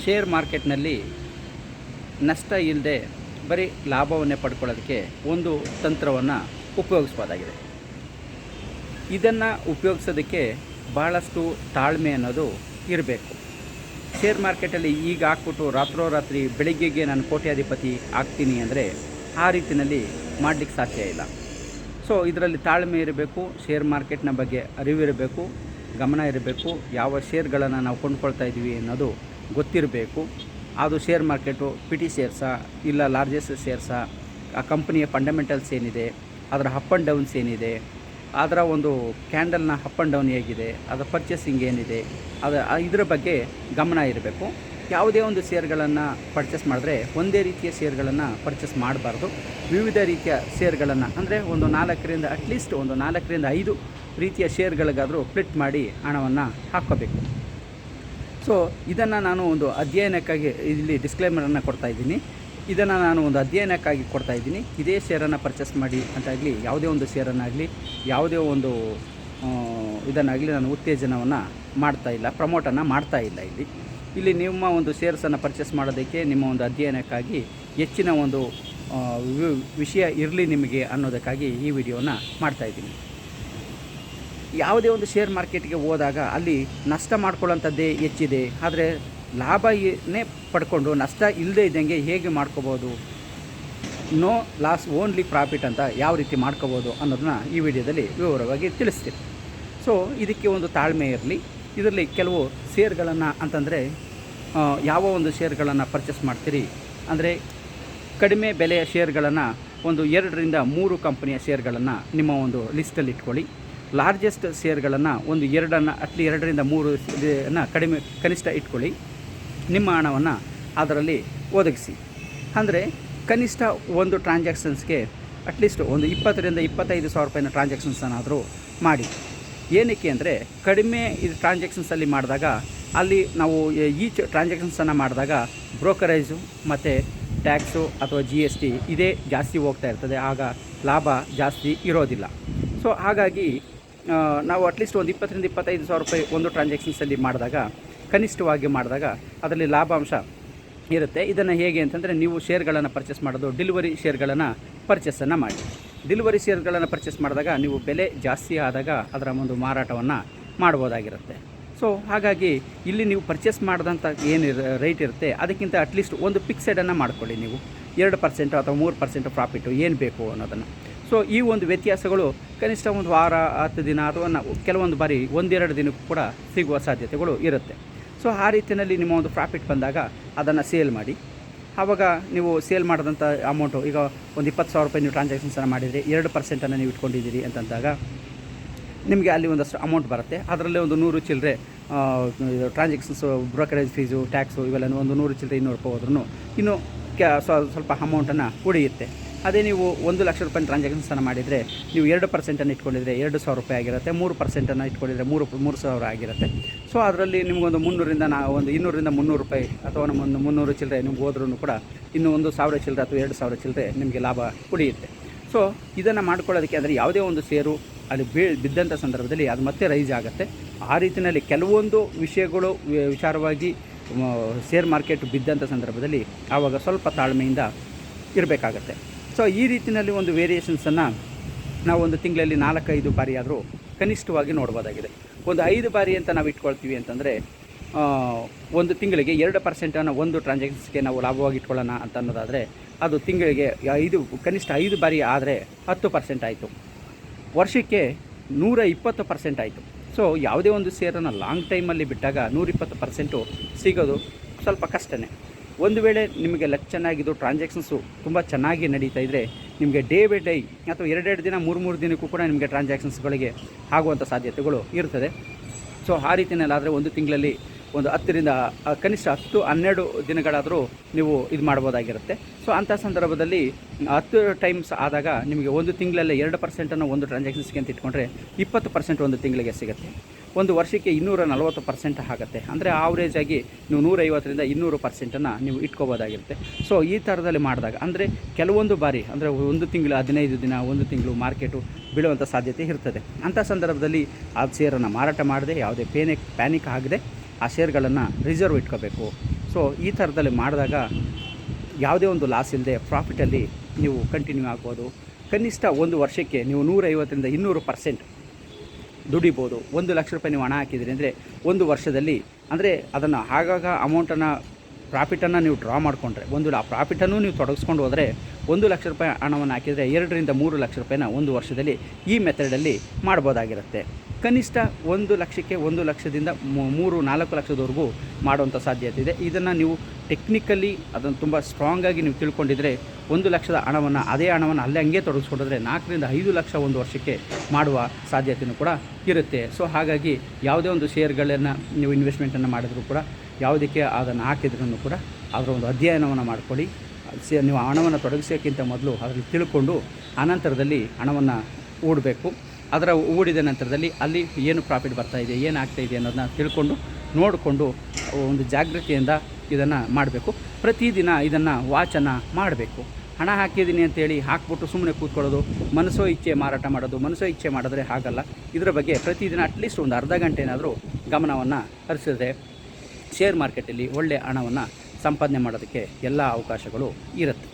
Share ಮಾರ್ಕೆಟ್ನಲ್ಲಿ ನಷ್ಟ ಇಲ್ಲದೆ ಬರೀ ಲಾಭವನ್ನೇ ಪಡ್ಕೊಳ್ಳೋದಕ್ಕೆ ಒಂದು ತಂತ್ರವನ್ನು ಉಪಯೋಗಿಸ್ಬೋದಾಗಿದೆ. ಇದನ್ನು ಉಪಯೋಗಿಸೋದಕ್ಕೆ ಭಾಳಷ್ಟು ತಾಳ್ಮೆ ಅನ್ನೋದು ಇರಬೇಕು. ಶೇರ್ ಮಾರ್ಕೆಟಲ್ಲಿ ಈಗ ಹಾಕ್ಬಿಟ್ಟು ರಾತ್ರೋರಾತ್ರಿ ಬೆಳಿಗ್ಗೆಗೆ ನಾನು ಕೋಟ್ಯಾಧಿಪತಿ ಆಗ್ತೀನಿ ಅಂದರೆ ಆ ರೀತಿಯಲ್ಲಿ ಮಾಡಲಿಕ್ಕೆ ಸಾಧ್ಯ ಇಲ್ಲ. ಸೊ ಇದರಲ್ಲಿ ತಾಳ್ಮೆ ಇರಬೇಕು, ಶೇರ್ ಮಾರ್ಕೆಟ್ನ ಬಗ್ಗೆ ಅರಿವಿರಬೇಕು, ಗಮನ ಇರಬೇಕು, ಯಾವ ಶೇರ್ಗಳನ್ನು ನಾವು ಕೊಂಡ್ಕೊಳ್ತಾ ಇದ್ದೀವಿ ಅನ್ನೋದು ಗೊತ್ತಿರಬೇಕು. ಅದು ಶೇರ್ ಮಾರ್ಕೆಟು ಪಿ ಟಿ ಶೇರ್ಸಾ ಇಲ್ಲ ಲಾರ್ಜೆಸ್ಟ್ ಶೇರ್ಸಾ, ಆ ಕಂಪ್ನಿಯ ಫಂಡಮೆಂಟಲ್ಸ್ ಏನಿದೆ, ಅದರ ಅಪ್ ಆ್ಯಂಡ್ ಡೌನ್ಸ್ ಏನಿದೆ, ಅದರ ಒಂದು ಕ್ಯಾಂಡಲ್ನ ಅಪ್ ಆ್ಯಂಡ್ ಡೌನ್ ಹೇಗಿದೆ, ಅದರ ಪರ್ಚೇಸಿಂಗ್ ಏನಿದೆ, ಇದರ ಬಗ್ಗೆ ಗಮನ ಇರಬೇಕು. ಯಾವುದೇ ಒಂದು ಶೇರ್ಗಳನ್ನು ಪರ್ಚೇಸ್ ಮಾಡಿದ್ರೆ ಒಂದೇ ರೀತಿಯ ಶೇರ್ಗಳನ್ನು ಪರ್ಚೇಸ್ ಮಾಡಬಾರ್ದು. ವಿವಿಧ ರೀತಿಯ ಶೇರ್ಗಳನ್ನು ಅಂದರೆ ಒಂದು 4ರಿಂದ 5 ರೀತಿಯ ಶೇರ್ಗಳಿಗಾದರೂ ಸ್ಪ್ಲಿಟ್ ಮಾಡಿ ಹಣವನ್ನು ಹಾಕ್ಕೋಬೇಕು. ಸೊ ಇದನ್ನು ನಾನು ಒಂದು ಅಧ್ಯಯನಕ್ಕಾಗಿ ಇಲ್ಲಿ ಡಿಸ್ಕ್ಲೇಮರನ್ನು ಕೊಡ್ತಾಯಿದ್ದೀನಿ. ಇದನ್ನು ನಾನು ಒಂದು ಅಧ್ಯಯನಕ್ಕಾಗಿ ಕೊಡ್ತಾಯಿದ್ದೀನಿ. ಇದೇ ಶೇರನ್ನು ಪರ್ಚೇಸ್ ಮಾಡಿ ಅಂತಾಗಲಿ, ಯಾವುದೇ ಒಂದು ಶೇರನ್ನಾಗಲಿ, ಯಾವುದೇ ಒಂದು ಇದನ್ನಾಗಲಿ ನಾನು ಉತ್ತೇಜನವನ್ನು ಮಾಡ್ತಾಯಿಲ್ಲ, ಪ್ರಮೋಟನ್ನು ಮಾಡ್ತಾಯಿಲ್ಲ. ಇಲ್ಲಿ ನಿಮ್ಮ ಒಂದು ಶೇರ್ಸನ್ನು ಪರ್ಚೇಸ್ ಮಾಡೋದಕ್ಕೆ ನಿಮ್ಮ ಒಂದು ಅಧ್ಯಯನಕ್ಕಾಗಿ ಹೆಚ್ಚಿನ ಒಂದು ವಿಷಯ ಇರಲಿ ನಿಮಗೆ ಅನ್ನೋದಕ್ಕಾಗಿ ಈ ವಿಡಿಯೋನ ಮಾಡ್ತಾಯಿದ್ದೀನಿ. ಯಾವುದೇ ಒಂದು ಶೇರ್ ಮಾರ್ಕೆಟ್ಗೆ ಹೋದಾಗ ಅಲ್ಲಿ ನಷ್ಟ ಮಾಡ್ಕೊಳ್ಳೋಂಥದ್ದೇ ಹೆಚ್ಚಿದೆ, ಆದರೆ ಲಾಭನೇ ಪಡ್ಕೊಂಡು ನಷ್ಟ ಇಲ್ಲದೇ ಇದ್ದಂಗೆ ಹೇಗೆ ಮಾಡ್ಕೋಬೋದು, ನೋ ಲಾಸ್ ಓನ್ಲಿ ಪ್ರಾಫಿಟ್ ಅಂತ ಯಾವ ರೀತಿ ಮಾಡ್ಕೋಬೋದು ಅನ್ನೋದನ್ನ ಈ ವಿಡಿಯೋದಲ್ಲಿ ವಿವರವಾಗಿ ತಿಳಿಸ್ತೀನಿ. ಸೊ ಇದಕ್ಕೆ ಒಂದು ತಾಳ್ಮೆ ಇರಲಿ. ಇದರಲ್ಲಿ ಕೆಲವು ಶೇರ್ಗಳನ್ನು ಅಂತಂದರೆ ಯಾವ ಒಂದು ಶೇರ್ಗಳನ್ನು ಪರ್ಚೇಸ್ ಮಾಡ್ತೀರಿ ಅಂದರೆ ಕಡಿಮೆ ಬೆಲೆಯ ಶೇರ್ಗಳನ್ನು ಒಂದು 2ರಿಂದ 3 ಕಂಪನಿಯ ಶೇರ್ಗಳನ್ನು ನಿಮ್ಮ ಒಂದು ಲಿಸ್ಟಲ್ಲಿ ಇಟ್ಕೊಳ್ಳಿ. ಲಾರ್ಜೆಸ್ಟ್ ಶೇರ್ಗಳನ್ನು ಒಂದು 2ರಿಂದ 3 ಕನಿಷ್ಠ ಇಟ್ಕೊಳ್ಳಿ. ನಿಮ್ಮ ಹಣವನ್ನು ಅದರಲ್ಲಿ ಒದಗಿಸಿ. ಅಂದರೆ ಕನಿಷ್ಠ ಒಂದು ಟ್ರಾನ್ಸಾಕ್ಷನ್ಸ್ಗೆ ಅಟ್ಲೀಸ್ಟ್ ಒಂದು 20ರಿಂದ 25 ಸಾವಿರ ರೂಪಾಯಿನ ಟ್ರಾನ್ಸಾಕ್ಷನ್ಸನ್ನಾದರೂ ಮಾಡಿ. ಏನಕ್ಕೆ ಅಂದರೆ ಕಡಿಮೆ ಇದು ಟ್ರಾನ್ಸಾಕ್ಷನ್ಸಲ್ಲಿ ಮಾಡಿದಾಗ ಅಲ್ಲಿ ನಾವು ಈಚ್ ಟ್ರಾನ್ಸಾಕ್ಷನ್ಸನ್ನು ಮಾಡಿದಾಗ ಬ್ರೋಕರೇಜು ಮತ್ತು ಟ್ಯಾಕ್ಸು ಅಥವಾ GST ಇದೇ ಜಾಸ್ತಿ ಹೋಗ್ತಾ ಇರ್ತದೆ, ಆಗ ಲಾಭ ಜಾಸ್ತಿ ಇರೋದಿಲ್ಲ. ಸೊ ಹಾಗಾಗಿ ನಾವು ಅಟ್ಲೀಸ್ಟ್ ಒಂದು 20ರಿಂದ 25 ಸಾವಿರ ರೂಪಾಯಿ ಒಂದು ಟ್ರಾನ್ಸಾಕ್ಷನ್ಸಲ್ಲಿ ಮಾಡಿದಾಗ, ಕನಿಷ್ಠವಾಗಿ ಮಾಡಿದಾಗ ಅದರಲ್ಲಿ ಲಾಭಾಂಶ ಇರುತ್ತೆ. ಇದನ್ನು ಹೇಗೆ ಅಂತಂದರೆ ನೀವು ಶೇರ್ಗಳನ್ನು ಪರ್ಚೇಸ್ ಮಾಡೋದು ಡೆಲಿವರಿ ಶೇರ್ಗಳನ್ನು ಪರ್ಚೇಸನ್ನು ಮಾಡಿ. ಡೆಲಿವರಿ ಶೇರ್ಗಳನ್ನು ಪರ್ಚೇಸ್ ಮಾಡಿದಾಗ ನೀವು ಬೆಲೆ ಜಾಸ್ತಿ ಆದಾಗ ಅದರ ಒಂದು ಮಾರಾಟವನ್ನು ಮಾಡ್ಬೋದಾಗಿರುತ್ತೆ. ಸೊ ಹಾಗಾಗಿ ಇಲ್ಲಿ ನೀವು ಪರ್ಚೇಸ್ ಮಾಡಿದಂಥ ಏನು ರೇಟ್ ಇರುತ್ತೆ ಅದಕ್ಕಿಂತ ಅಟ್ಲೀಸ್ಟ್ ಒಂದು ಫಿಕ್ಸೆಡನ್ನು ಮಾಡ್ಕೊಳ್ಳಿ. ನೀವು 2% ಅಥವಾ 3% ಪ್ರಾಫಿಟು ಏನು ಬೇಕು ಅನ್ನೋದನ್ನು. ಸೊ ಈ ಒಂದು ವ್ಯತ್ಯಾಸಗಳು ಕನಿಷ್ಠ ಒಂದು ವಾರ 10 ದಿನ ಅಥವಾ ಕೆಲವೊಂದು ಬಾರಿ 1-2 ದಿನಕ್ಕೂ ಕೂಡ ಸಿಗುವ ಸಾಧ್ಯತೆಗಳು ಇರುತ್ತೆ. ಸೊ ಆ ರೀತಿಯಲ್ಲಿ ನಿಮ್ಮ ಒಂದು ಪ್ರಾಫಿಟ್ ಬಂದಾಗ ಅದನ್ನು ಸೇಲ್ ಮಾಡಿ. ಆವಾಗ ನೀವು ಸೇಲ್ ಮಾಡಿದಂಥ ಅಮೌಂಟು ಈಗ ಒಂದು 20 ಸಾವಿರ ರೂಪಾಯಿ ನೀವು ಟ್ರಾನ್ಸಾಕ್ಷನ್ಸನ್ನು ಮಾಡಿದರೆ 2% ನೀವು ಇಟ್ಕೊಂಡಿದ್ದೀರಿ ಅಂತಂದಾಗ ನಿಮಗೆ ಅಲ್ಲಿ ಒಂದಷ್ಟು ಅಮೌಂಟ್ ಬರುತ್ತೆ. ಅದರಲ್ಲೇ ಒಂದು 100 ಚಿಲ್ಲರೆ ಟ್ರಾನ್ಸಾಕ್ಷನ್ಸು, ಬ್ರೋಕರೇಜ್ ಫೀಸು, ಟ್ಯಾಕ್ಸು ಇವೆಲ್ಲ ಒಂದು 100 ಚಿಲ್ಲರೆ 200 ರೂಪಾಯಿ ಹೋದ್ರೂ ಇನ್ನೂ ಸ್ವಲ್ಪ ಅಮೌಂಟನ್ನು ಉಳಿಯುತ್ತೆ. ಅದೇ ನೀವು 1 ಲಕ್ಷ ರೂಪಾಯಿ ಟ್ರಾನ್ಸಾಕ್ಷನ್ಸನ್ನು ಮಾಡಿದರೆ ನೀವು 2% ಇಟ್ಕೊಂಡಿದ್ರೆ 2,000 ರೂಪಾಯಿ ಆಗಿರುತ್ತೆ, 3% ಇಟ್ಕೊಂಡಿದ್ರೆ 3,000 ಆಗಿರುತ್ತೆ. ಸೊ ಅದರಲ್ಲಿ ನಿಮಗೊಂದು 200ರಿಂದ 300 ರೂಪಾಯಿ ಅಥವಾ ಒಂದು 300 ಚಿಲ್ಲರೆ ನಿಮ್ಗೆ ಹೋದ್ರೂ ಕೂಡ ಇನ್ನೂ 1,000 ಚಿಲ್ಲರೆ ಅಥವಾ 2,000 ಚಿಲ್ಲರೆ ನಿಮಗೆ ಲಾಭ ಉಳಿಯುತ್ತೆ. ಸೊ ಇದನ್ನು ಮಾಡ್ಕೊಳ್ಳೋದಕ್ಕೆ ಅಂದರೆ ಯಾವುದೇ ಒಂದು ಶೇರು ಅಲ್ಲಿ ಬಿದ್ದಂಥ ಸಂದರ್ಭದಲ್ಲಿ ಅದು ಮತ್ತೆ ರೈಸ್ ಆಗುತ್ತೆ. ಆ ರೀತಿಯಲ್ಲಿ ಕೆಲವೊಂದು ವಿಚಾರವಾಗಿ ಶೇರ್ ಮಾರ್ಕೆಟ್ ಬಿದ್ದಂಥ ಸಂದರ್ಭದಲ್ಲಿ ಆವಾಗ ಸ್ವಲ್ಪ ತಾಳ್ಮೆಯಿಂದ ಇರಬೇಕಾಗತ್ತೆ. ಸೊ ಈ ರೀತಿಯಲ್ಲಿ ಒಂದು ವೇರಿಯೇಷನ್ಸನ್ನು ನಾವು ಒಂದು ತಿಂಗಳಲ್ಲಿ 4-5 ಬಾರಿ ಆದರೂ ಕನಿಷ್ಠವಾಗಿ ನೋಡ್ಬೋದಾಗಿದೆ. ಒಂದು 5 ಬಾರಿ ಅಂತ ನಾವು ಇಟ್ಕೊಳ್ತೀವಿ ಅಂತಂದರೆ ಒಂದು ತಿಂಗಳಿಗೆ 2% ಒಂದು ಟ್ರಾನ್ಸಾಕ್ಷನ್ಸ್ಗೆ ನಾವು ಲಾಭವಾಗಿ ಇಟ್ಕೊಳ್ಳೋಣ ಅಂತ ಅನ್ನೋದಾದರೆ ಅದು ತಿಂಗಳಿಗೆ ಕನಿಷ್ಠ 5 ಬಾರಿ ಆದರೆ 10% ಆಯಿತು, ವರ್ಷಕ್ಕೆ 120% ಆಯಿತು. ಸೊ ಯಾವುದೇ ಒಂದು ಶೇರನ್ನು ಲಾಂಗ್ ಟೈಮಲ್ಲಿ ಬಿಟ್ಟಾಗ 120% ಸಿಗೋದು ಸ್ವಲ್ಪ ಕಷ್ಟನೇ. ಒಂದು ವೇಳೆ ನಿಮಗೆ ಚೆನ್ನಾಗಿದ್ದು ಟ್ರಾನ್ಸಾಕ್ಷನ್ಸು ತುಂಬ ಚೆನ್ನಾಗಿ ನಡೀತಾ ಇದ್ದರೆ ನಿಮಗೆ ಡೇ ಬೈ ಡೇ ಅಥವಾ 2 ದಿನ 3 ದಿನಕ್ಕೂ ಕೂಡ ನಿಮಗೆ ಟ್ರಾನ್ಸಾಕ್ಷನ್ಸ್ಗಳಿಗೆ ಆಗುವಂಥ ಸಾಧ್ಯತೆಗಳು ಇರ್ತದೆ. ಸೊ ಆ ರೀತಿಯಲ್ಲಾದರೆ ಒಂದು ತಿಂಗಳಲ್ಲಿ ಒಂದು 10ರಿಂದ ಕನಿಷ್ಠ 10-12 ದಿನಗಳಾದರೂ ನೀವು ಇದು ಮಾಡ್ಬೋದಾಗಿರುತ್ತೆ. ಸೊ ಅಂಥ ಸಂದರ್ಭದಲ್ಲಿ 10 ಟೈಮ್ಸ್ ಆದಾಗ ನಿಮಗೆ ಒಂದು ತಿಂಗಳಲ್ಲೇ 2% ಒಂದು ಟ್ರಾನ್ಸಾಕ್ಷನ್ಸ್ಗೆ ಅಂತ ಇಟ್ಕೊಂಡ್ರೆ 20% ಒಂದು ತಿಂಗಳಿಗೆ ಸಿಗುತ್ತೆ. ಒಂದು ವರ್ಷಕ್ಕೆ 240% ಆಗುತ್ತೆ. ಅಂದರೆ ಆವ್ರೇಜಾಗಿ ನೀವು 150ರಿಂದ 200% ನೀವು ಇಟ್ಕೋಬೋದಾಗಿರುತ್ತೆ. ಸೊ ಈ ಥರದಲ್ಲಿ ಮಾಡಿದಾಗ ಅಂದರೆ ಕೆಲವೊಂದು ಬಾರಿ ಅಂದರೆ ಒಂದು ತಿಂಗಳು 15 ದಿನ, ಒಂದು ತಿಂಗಳು ಮಾರ್ಕೆಟು ಬೀಳುವಂಥ ಸಾಧ್ಯತೆ ಇರ್ತದೆ. ಅಂಥ ಸಂದರ್ಭದಲ್ಲಿ ಆ ಶೇರನ್ನು ಮಾರಾಟ ಮಾಡದೆ ಯಾವುದೇ ಪ್ಯಾನಿಕ್ ಆಗದೆ ಆ ಶೇರ್ಗಳನ್ನು ರಿಸರ್ವ್ ಇಟ್ಕೋಬೇಕು. ಸೊ ಈ ಥರದಲ್ಲಿ ಮಾಡಿದಾಗ ಯಾವುದೇ ಒಂದು ಲಾಸ್ ಇಲ್ಲದೆ ಪ್ರಾಫಿಟಲ್ಲಿ ನೀವು ಕಂಟಿನ್ಯೂ ಆಗ್ಬೋದು. ಕನಿಷ್ಠ ಒಂದು ವರ್ಷಕ್ಕೆ ನೀವು 150ರಿಂದ 200% ದುಡಿಬೋದು. 1 ಲಕ್ಷ ರೂಪಾಯಿ ನೀವು ಹಣ ಹಾಕಿದ್ರಿ ಅಂದರೆ ಒಂದು ವರ್ಷದಲ್ಲಿ, ಅಂದರೆ ಅದನ್ನು ಆಗಾಗ ಅಮೌಂಟನ್ನು ಪ್ರಾಫಿಟನ್ನು ನೀವು ಡ್ರಾ ಮಾಡಿಕೊಂಡ್ರೆ, ಆ ಪ್ರಾಫಿಟನ್ನು ನೀವು ತೊಡಗಿಸ್ಕೊಂಡು ಹೋದರೆ 1 ಲಕ್ಷ ರೂಪಾಯಿ ಹಣವನ್ನು ಹಾಕಿದರೆ 2ರಿಂದ 3 ಲಕ್ಷ ರೂಪಾಯಿನ ಒಂದು ವರ್ಷದಲ್ಲಿ ಈ ಮೆಥಡಲ್ಲಿ ಮಾಡ್ಬೋದಾಗಿರುತ್ತೆ. ಕನಿಷ್ಠ 1 ಲಕ್ಷಕ್ಕೆ 1 ಲಕ್ಷದಿಂದ 3-4 ಲಕ್ಷದವರೆಗೂ ಮಾಡುವಂಥ ಸಾಧ್ಯತೆ ಇದೆ. ಇದನ್ನು ನೀವು ಟೆಕ್ನಿಕಲಿ ಅದನ್ನು ತುಂಬ ಸ್ಟ್ರಾಂಗಾಗಿ ನೀವು ತಿಳ್ಕೊಂಡಿದ್ರೆ 1 ಲಕ್ಷದ ಹಣವನ್ನು ಅದೇ ಹಣವನ್ನು ಅಲ್ಲೇ ಹಂಗೆ ತೊಡಗಿಸ್ಕೊಂಡಿದ್ರೆ 4ರಿಂದ 5 ಲಕ್ಷ ಒಂದು ವರ್ಷಕ್ಕೆ ಮಾಡುವ ಸಾಧ್ಯತೆಯೂ ಕೂಡ ಇರುತ್ತೆ. ಸೊ ಹಾಗಾಗಿ ಯಾವುದೇ ಒಂದು ಶೇರ್ಗಳನ್ನು ನೀವು ಇನ್ವೆಸ್ಟ್ಮೆಂಟನ್ನು ಮಾಡಿದರೂ ಕೂಡ, ಯಾವುದಕ್ಕೆ ಅದನ್ನು ಹಾಕಿದ್ರೂ ಕೂಡ ಅದರ ಒಂದು ಅಧ್ಯಯನವನ್ನು ಮಾಡ್ಕೊಳ್ಳಿ. ನೀವು ಹಣವನ್ನು ತೊಡಗಿಸೋಕ್ಕಿಂತ ಮೊದಲು ಅದರಲ್ಲಿ ತಿಳ್ಕೊಂಡು ಆನಂತರದಲ್ಲಿ ಹಣವನ್ನು ಹೂಡಬೇಕು. ಅದರ ಹೂಡಿದ ನಂತರದಲ್ಲಿ ಅಲ್ಲಿ ಏನು ಪ್ರಾಫಿಟ್ ಬರ್ತಾಯಿದೆ, ಏನು ಆಗ್ತಾಯಿದೆ ಅನ್ನೋದನ್ನ ತಿಳ್ಕೊಂಡು ನೋಡಿಕೊಂಡು ಒಂದು ಜಾಗೃತಿಯಿಂದ ಇದನ್ನು ಮಾಡಬೇಕು. ಪ್ರತಿದಿನ ಇದನ್ನು ವಾಚನ್ನು ಮಾಡಬೇಕು. ಹಣ ಹಾಕಿದ್ದೀನಿ ಅಂತೇಳಿ ಹಾಕ್ಬಿಟ್ಟು ಸುಮ್ಮನೆ ಕೂತ್ಕೊಳ್ಳೋದು, ಮನಸೋ ಇಚ್ಛೆ ಮಾರಾಟ ಮಾಡೋದು, ಮನಸೋ ಇಚ್ಛೆ ಮಾಡಿದ್ರೆ ಆಗಲ್ಲ. ಇದರ ಬಗ್ಗೆ ಪ್ರತಿದಿನ ಅಟ್ಲೀಸ್ಟ್ ಒಂದು ಅರ್ಧ ಗಂಟೆನಾದರೂ ಗಮನವನ್ನು ಹರಿಸಿದ್ರೆ ಶೇರ್ ಮಾರ್ಕೆಟಲ್ಲಿ ಒಳ್ಳೆಯ ಹಣವನ್ನು ಸಂಪಾದನೆ ಮಾಡೋದಕ್ಕೆ ಎಲ್ಲ ಅವಕಾಶಗಳು ಇರುತ್ತೆ.